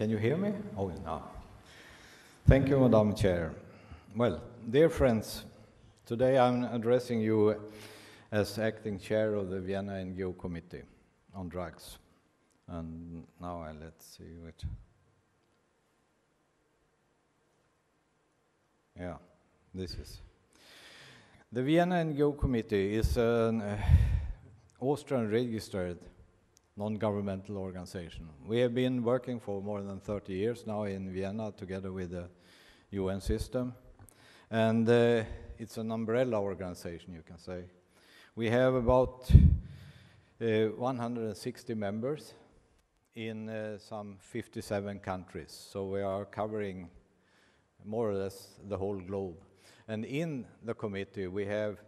Can you hear me? Oh, no. Thank you, Madam Chair. Well, dear friends, today I'm addressing you as acting chair of the Viyana NGO Committee on Drugs. And now let's see what. Yeah, this is. The Viyana NGO Committee is an Austrian registered non-governmental organization. We have been working for more than 30 years now in Vienna together with the UN system. And it's an umbrella organization, you can say. We have about 160 members in some 57 countries. So we are covering more or less the whole globe. And in the committee, we have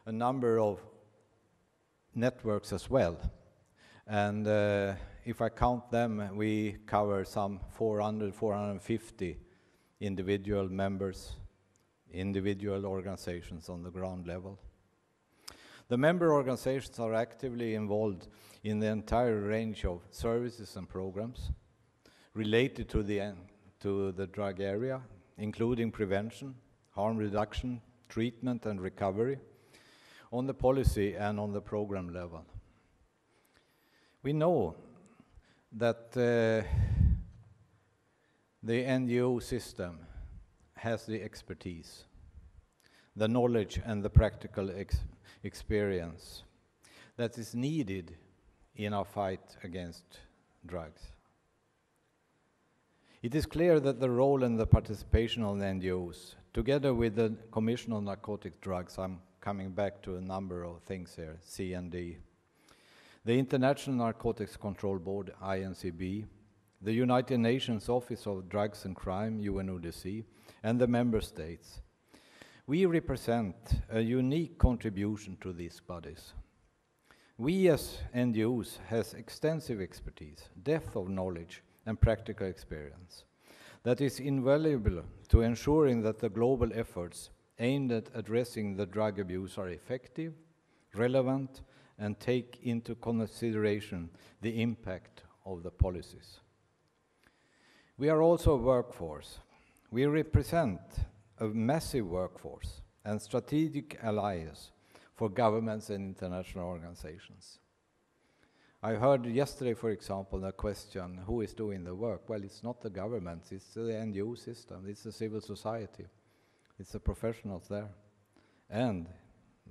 a number of networks as well. And if I count them, we cover some 400, 450 individual members, individual organizations on the ground level. The member organizations are actively involved in the entire range of services and programs related to the drug area, including prevention, harm reduction, treatment and recovery, on the policy and on the program level. We know that the NGO system has the expertise, the knowledge and the practical experience that is needed in our fight against drugs. It is clear that the role and the participation of the NGOs, together with the Commission on Narcotic Drugs, I'm coming back to a number of things here, C and D, the International Narcotics Control Board, INCB, the United Nations Office of Drugs and Crime, UNODC, and the member states. We represent a unique contribution to these bodies. We as NGOs have extensive expertise, depth of knowledge, and practical experience that is invaluable to ensuring that the global efforts aimed at addressing the drug abuse are effective, relevant, and take into consideration the impact of the policies. We are also a workforce. We represent a massive workforce and strategic allies for governments and international organizations. I heard yesterday, for example, the question, who is doing the work? Well, it's not the governments, it's the NGO system, it's the civil society, it's the professionals there, and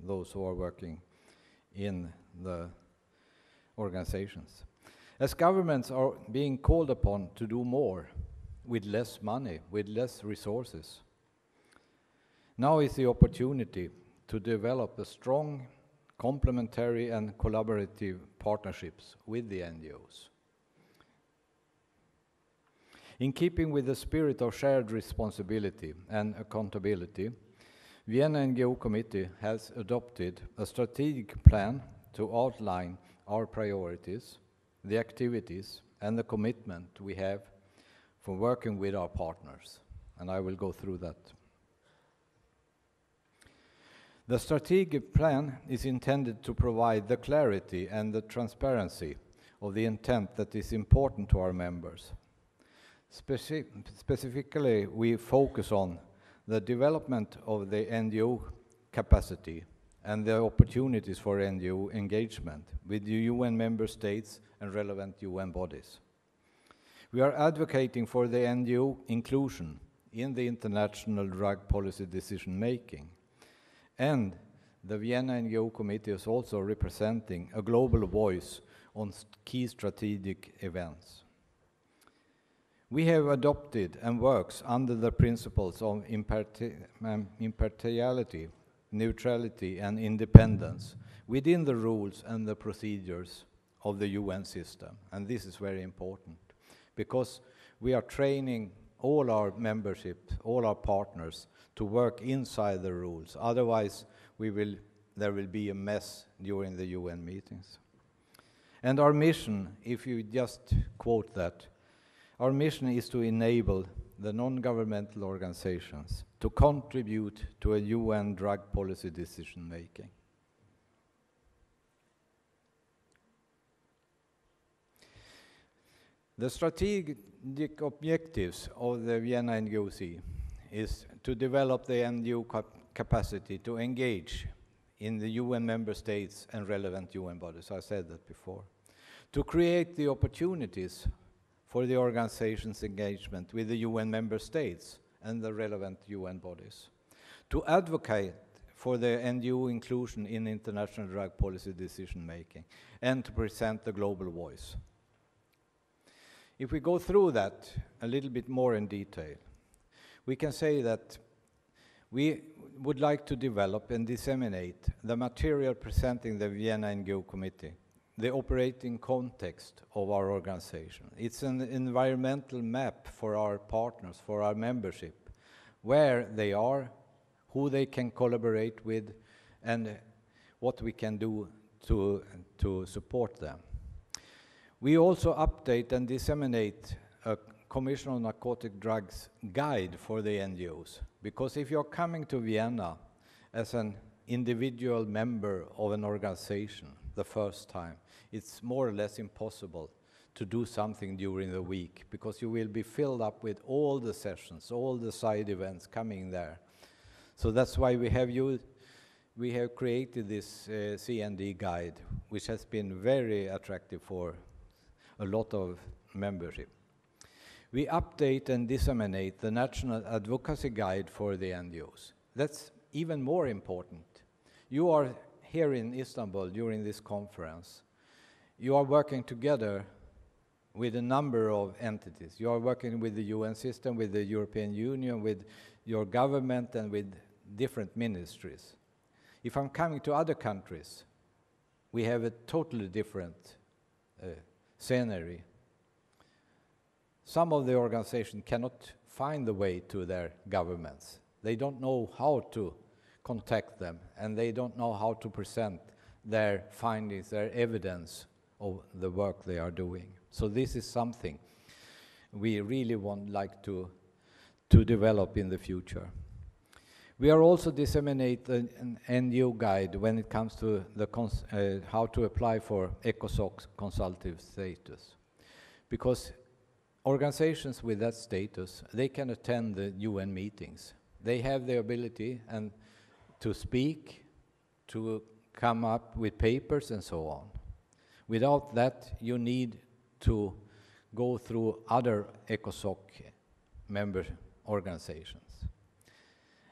those who are working in the organizations. As governments are being called upon to do more with less money, with less resources, now is the opportunity to develop a strong complementary and collaborative partnerships with the NGOs. In keeping with the spirit of shared responsibility and accountability, Viyana NGO Committee has adopted a strategic plan to outline our priorities, the activities, and the commitment we have for working with our partners. And I will go through that. The strategic plan is intended to provide the clarity and the transparency of the intent that is important to our members. Specifically, we focus on the development of the NGO capacity and the opportunities for NGO engagement with the UN member states and relevant UN bodies. We are advocating for the NGO inclusion in the international drug policy decision-making. And the Viyana NGO Committee is also representing a global voice on key strategic events. We have adopted and works under the principles of impartiality, neutrality, and independence within the rules and the procedures of the UN system. And this is very important because we are training all our membership, all our partners to work inside the rules. Otherwise, there will be a mess during the UN meetings. And our mission, if you just quote that, our mission is to enable the non-governmental organizations to contribute to a UN drug policy decision-making. The The objectives of the Viyana NGOC is to develop the NGO capacity to engage in the UN member states and relevant UN bodies. I said that before. To create the opportunities for the organization's engagement with the UN member states and the relevant UN bodies. To advocate for the NGO inclusion in international drug policy decision-making, and to present the global voice. If we go through that a little bit more in detail, we can say that we would like to develop and disseminate the material presenting the Viyana NGO Committee, the operating context of our organization. It's an environmental map for our partners, for our membership, where they are, who they can collaborate with, and what we can do to support them. We also update and disseminate a Commission on Narcotic Drugs guide for the NGOs, because if you're coming to Vienna as an individual member of an organization the first time, it's more or less impossible to do something during the week, because you will be filled up with all the sessions, all the side events coming there. So that's why we have created this CND guide, which has been very attractive for a lot of membership. We update and disseminate the National Advocacy Guide for the NGOs. That's even more important. You are here in Istanbul during this conference. You are working together with a number of entities. You are working with the UN system, with the European Union, with your government, and with different ministries. If I'm coming to other countries, we have a totally different scenery. Some of the organizations cannot find the way to their governments. They don't know how to contact them, and they don't know how to present their findings, their evidence of the work they are doing. So this is something we really like to develop in the future. We are also disseminate an NGO guide when it comes to the how to apply for ECOSOC consultative status. Because organizations with that status, they can attend the UN meetings. They have the ability to speak, to come up with papers and so on. Without that, you need to go through other ECOSOC member organizations.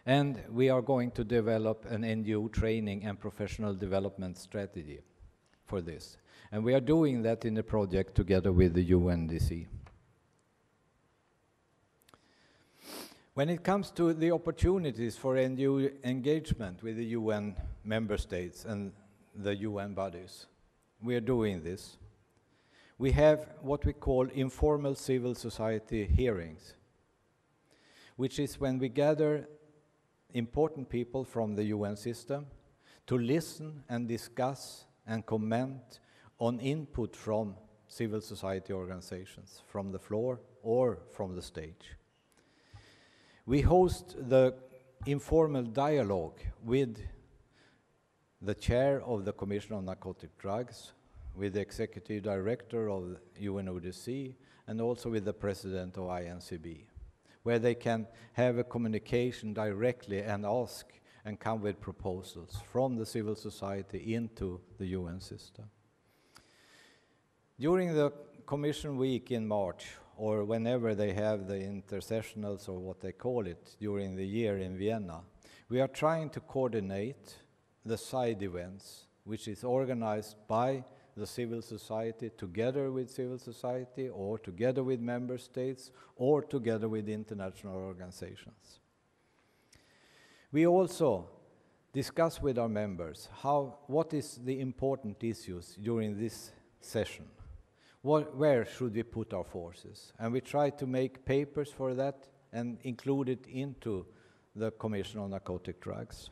And we are going to develop an NGO training and professional development strategy for this. And we are doing that in a project together with the UNDC. When it comes to the opportunities for NGO engagement with the UN member states and the UN bodies, we are doing this. We have what we call informal civil society hearings, which is when we gather important people from the UN system to listen and discuss and comment on input from civil society organizations, from the floor or from the stage. We host the informal dialogue with the chair of the Commission on Narcotic Drugs, with the executive director of UNODC, and also with the president of INCB, where they can have a communication directly and ask and come with proposals from the civil society into the UN system. During the Commission Week in March, or whenever they have the intersessionals, or what they call it, during the year in Vienna, we are trying to coordinate the side events, which is organized by the civil society, together with civil society, or together with member states, or together with international organizations. We also discuss with our members what is the important issues during this session. Where should we put our forces? And we try to make papers for that and include it into the Commission on Narcotic Drugs.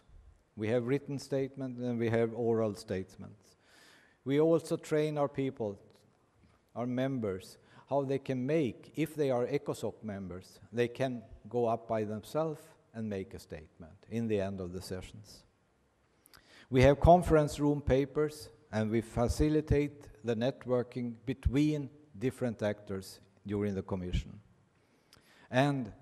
We have written statements and we have oral statements. We also train our people, our members, how they can make, if they are ECOSOC members, they can go up by themselves and make a statement in the end of the sessions. We have conference room papers, and we facilitate the networking between different actors during the Commission. And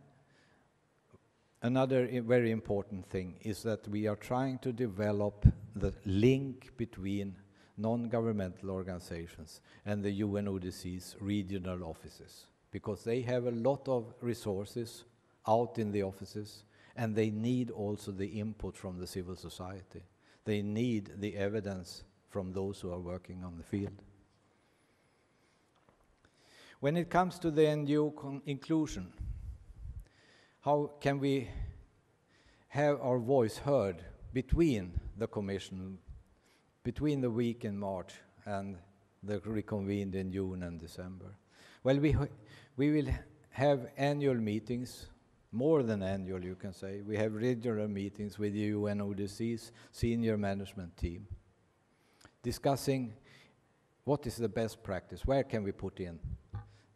another very important thing is that we are trying to develop the link between non-governmental organizations and the UNODC's regional offices, because they have a lot of resources out in the offices, and they need also the input from the civil society. They need the evidence from those who are working on the field. When it comes to the NGO inclusion, how can we have our voice heard between the Commission, between the week in March and the reconvened in June and December? Well, we will have annual meetings, more than annual, you can say. We have regular meetings with the UNODC's senior management team, discussing what is the best practice, where can we put in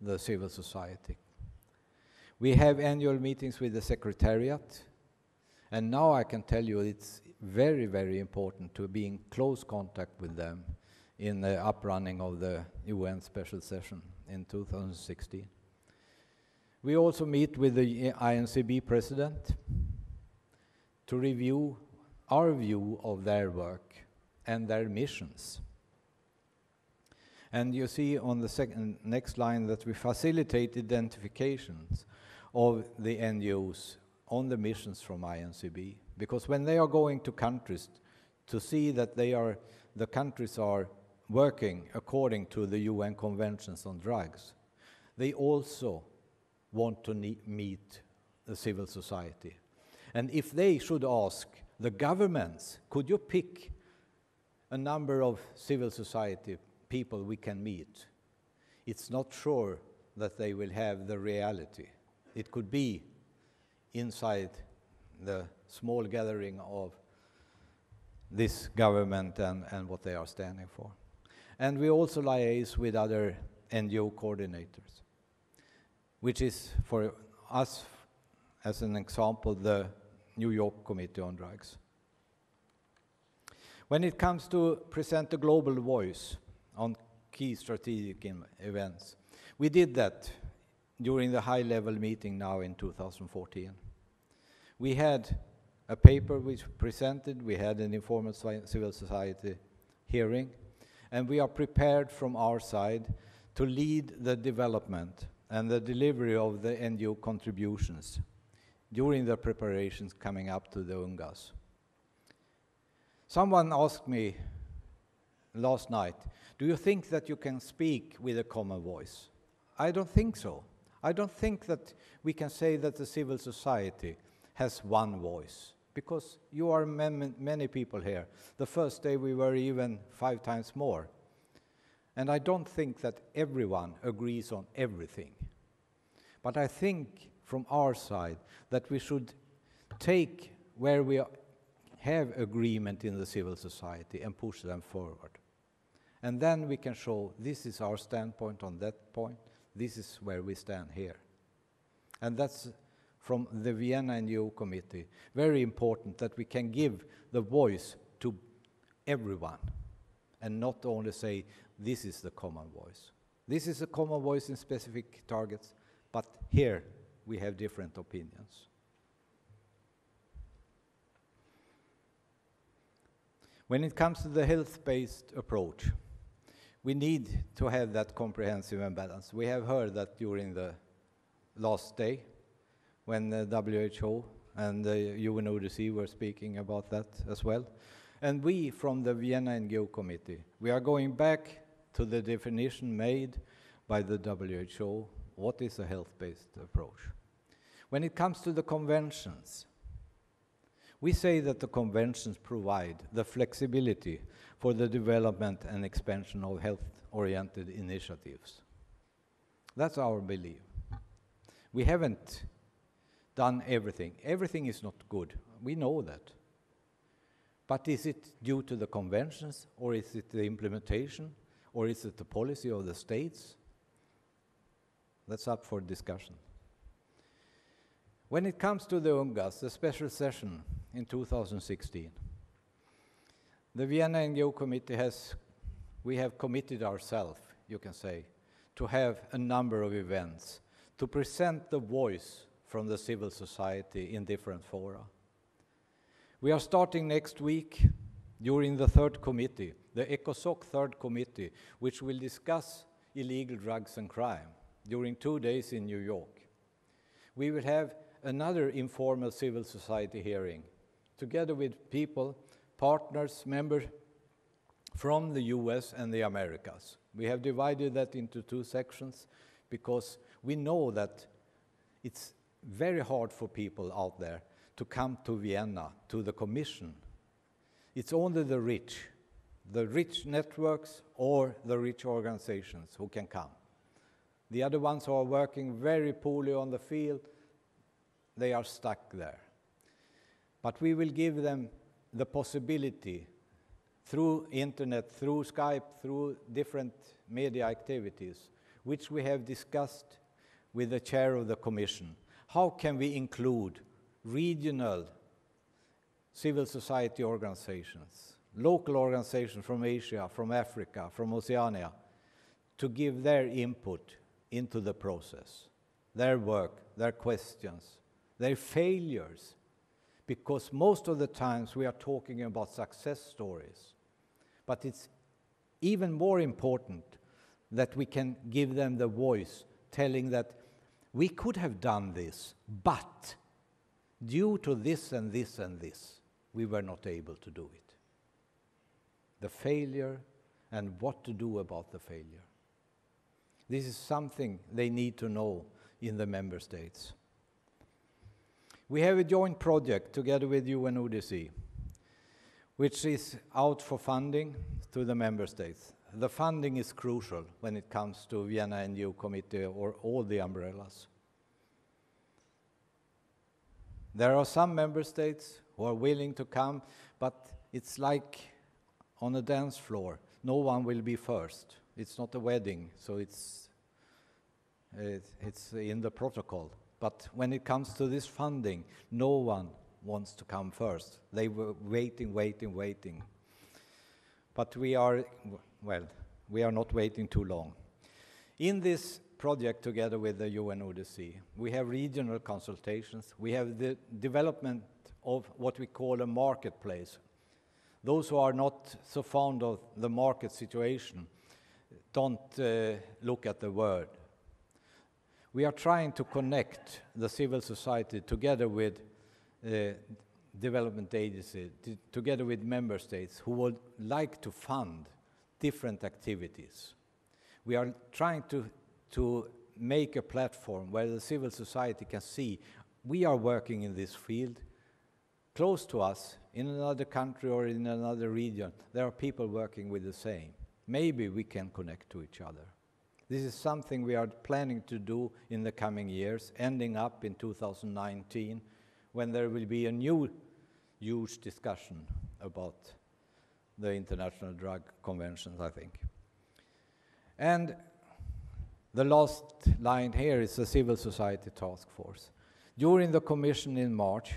the civil society. We have annual meetings with the Secretariat, and now I can tell you it's very, very important to be in close contact with them in the uprunning of the UN special session in 2016. We also meet with the INCB president to review our view of their work and their missions. And you see on the next line that we facilitate identifications of the NGOs on the missions from INCB. Because when they are going to countries to see that the countries are working according to the UN conventions on drugs, they also want to meet the civil society. And if they should ask the governments, could you pick a number of civil society people we can meet, it's not sure that they will have the reality. It could be inside the small gathering of this government and what they are standing for. And we also liaise with other NGO coordinators, which is for us, as an example, the New York Committee on Drugs. When it comes to present a global voice on key strategic events, we did that during the high-level meeting now in 2014. We had a paper which presented, we had an informal civil society hearing, and we are prepared from our side to lead the development and the delivery of the NGO contributions during the preparations coming up to the UNGASS. Someone asked me last night, do you think that you can speak with a common voice? I don't think so. I don't think that we can say that the civil society has one voice, because you are many people here. The first day we were even 5 times more. And I don't think that everyone agrees on everything. But I think from our side that we should take where we have agreement in the civil society and push them forward. And then we can show this is our standpoint on that point, this is where we stand here. And that's from the Viyana NGO Committee, very important that we can give the voice to everyone and not only say this is the common voice. This is a common voice in specific targets, but here we have different opinions. When it comes to the health-based approach, we need to have that comprehensive and balance. We have heard that during the last day when the WHO and the UNODC were speaking about that as well. And we from the Viyana NGO Committee, we are going back to the definition made by the WHO, what is a health-based approach. When it comes to the conventions, we say that the conventions provide the flexibility for the development and expansion of health-oriented initiatives. That's our belief. We haven't done everything. Everything is not good. We know that. But is it due to the conventions, or is it the implementation, or is it the policy of the states? That's up for discussion. When it comes to the UNGASS, the special session in 2016, the Viyana NGO Committee we have committed ourselves, you can say, to have a number of events to present the voice from the civil society in different fora. We are starting next week during the third committee, the ECOSOC third committee, which will discuss illegal drugs and crime during 2 days in New York. We will have another informal civil society hearing, together with people, partners, members from the US and the Americas. We have divided that into 2 sections because we know that it's very hard for people out there to come to Vienna, to the Commission. It's only the rich networks or the rich organizations who can come. The other ones who are working very poorly on the field, they are stuck there. But we will give them the possibility through internet, through Skype, through different media activities, which we have discussed with the chair of the Commission. How can we include regional civil society organizations, local organizations from Asia, from Africa, from Oceania, to give their input into the process, their work, their questions, their failures, because most of the times we are talking about success stories. But it's even more important that we can give them the voice, telling that we could have done this, but due to this and this and this, we were not able to do it. The failure and what to do about the failure. This is something they need to know in the member states. We have a joint project together with UNODC, which is out for funding to the member states. The funding is crucial when it comes to Viyana NGO Committee or all the umbrellas. There are some member states who are willing to come, but it's like on a dance floor. No one will be first. It's not a wedding, so it's in the protocol. But when it comes to this funding, no one wants to come first. They were waiting. But we are not waiting too long. In this project together with the UNODC, we have regional consultations. We have the development of what we call a marketplace. Those who are not so fond of the market situation don't look at the word. We are trying to connect the civil society together with development agencies, together with member states who would like to fund different activities. We are trying to make a platform where the civil society can see we are working in this field. Close to us, in another country or in another region, there are people working with the same. Maybe we can connect to each other. This is something we are planning to do in the coming years, ending up in 2019, when there will be a new huge discussion about the international drug conventions, I think. And the last line here is the civil society task force. During the commission in March,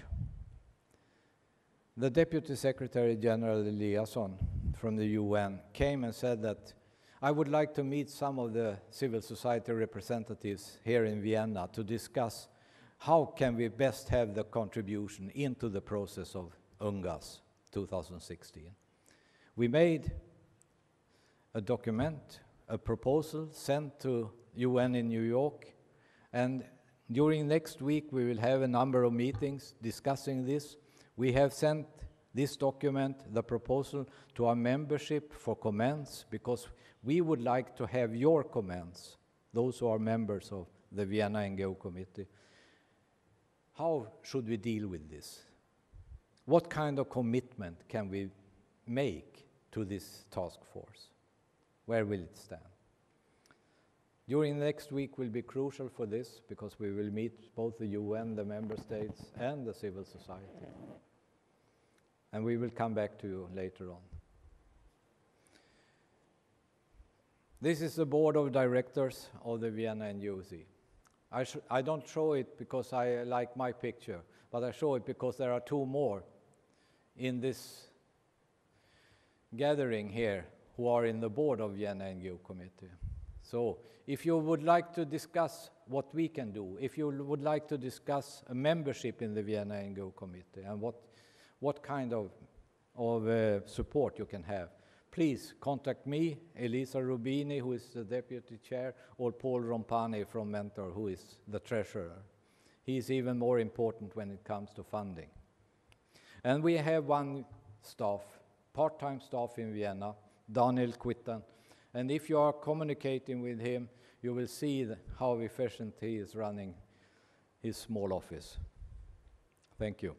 the Deputy Secretary General Eliasson from the UN came and said that I would like to meet some of the civil society representatives here in Vienna to discuss how can we best have the contribution into the process of UNGASS 2016. We made a document, a proposal sent to UN in New York, and during next week we will have a number of meetings discussing this. We have sent this document, the proposal, to our membership for comments, because we would like to have your comments, those who are members of the Viyana NGO Committee. How should we deal with this? What kind of commitment can we make to this task force? Where will it stand? During next week will be crucial for this, because we will meet both the UN, the member states, and the civil society. And we will come back to you later on. This is the board of directors of the Viyana NGOC. I don't show it because I like my picture, but I show it because there are two more in this gathering here who are in the board of Viyana NGO Committee. So if you would like to discuss what we can do, if you would like to discuss a membership in the Viyana NGO Committee and what kind of support you can have, please contact me, Elisa Rubini, who is the deputy chair, or Paul Rompani from Mentor, who is the treasurer. He is even more important when it comes to funding. And we have one staff, part-time staff in Vienna, Daniel Quittan. And if you are communicating with him, you will see how efficient he is running his small office. Thank you.